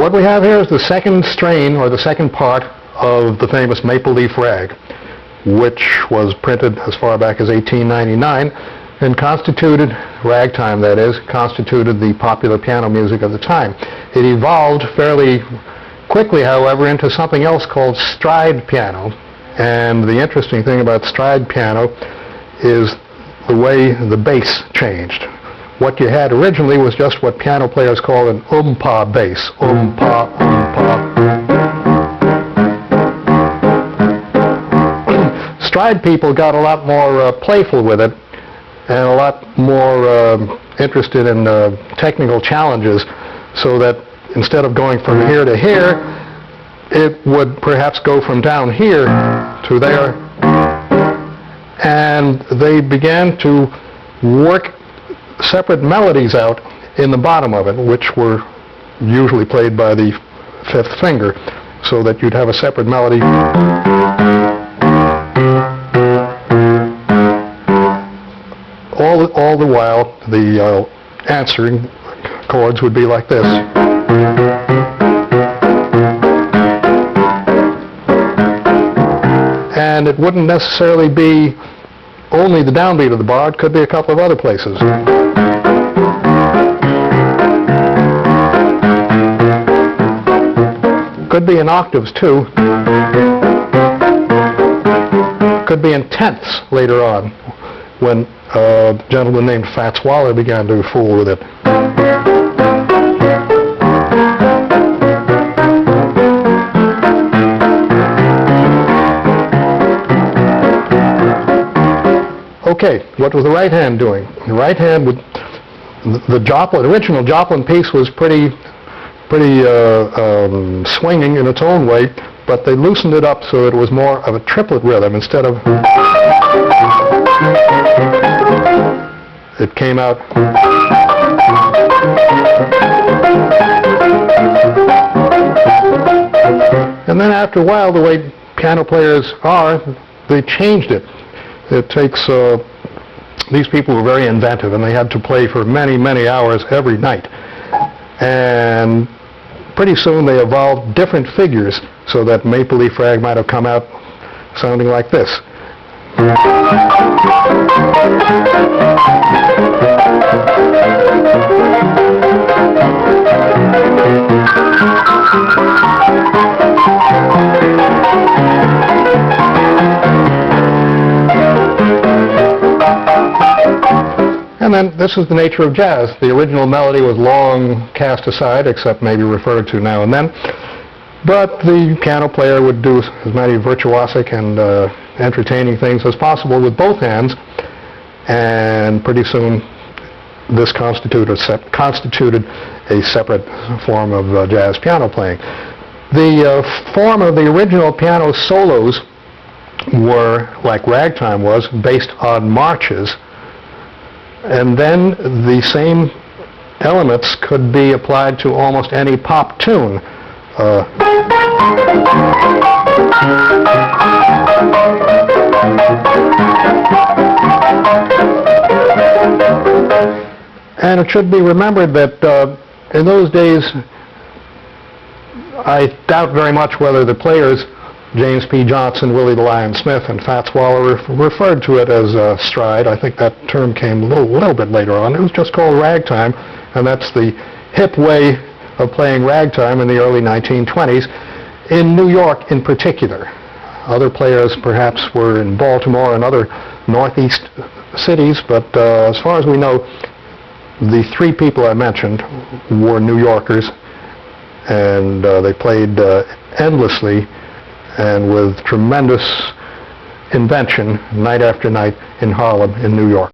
What we have here is the second strain, or the second part, of the famous Maple Leaf Rag, which was printed as far back as 1899 and constituted, ragtime that is, constituted the popular piano music of the time. It evolved fairly quickly, however, into something else called stride piano. And the interesting thing about stride piano is the way the bass changed. What you had originally was just what piano players call an pa bass. Pa, pa. Stride people got a lot more playful with it and a lot more interested in technical challenges, so that instead of going from here to here, it would perhaps go from down here to there. And they began to work separate melodies out in the bottom of it, which were usually played by the fifth finger, so that you'd have a separate melody. All the while, the answering chords would be like this. And it wouldn't necessarily be only the downbeat of the bar, it could be a couple of other places. Could be in octaves too. Could be in tenths later on, when a gentleman named Fats Waller began to fool with it. Okay, what was the right hand doing? The right hand would, the original Joplin piece was pretty swinging in its own way, but they loosened it up so it was more of a triplet rhythm instead of. It came out. And then after a while, the way piano players are, they changed it. It takes, these people were very inventive, and they had to play for many, many hours every night. And pretty soon they evolved different figures, so that Maple Leaf Rag might have come out sounding like this. And then this is the nature of jazz. The original melody was long cast aside, except maybe referred to now and then. But the piano player would do as many virtuosic and entertaining things as possible with both hands, and pretty soon this constituted a separate form of jazz piano playing. The form of the original piano solos were, like ragtime was, based on marches, and then the same elements could be applied to almost any pop tune. And it should be remembered that in those days, I doubt very much whether the players, James P. Johnson, Willie the Lion Smith, and Fats Waller, referred to it as stride. I think that term came a little bit later on. It was just called ragtime, and that's the hip way of playing ragtime in the early 1920s, in New York in particular. Other players perhaps were in Baltimore and other northeast cities, but as far as we know, the three people I mentioned were New Yorkers, and they played endlessly and with tremendous invention night after night in Harlem in New York.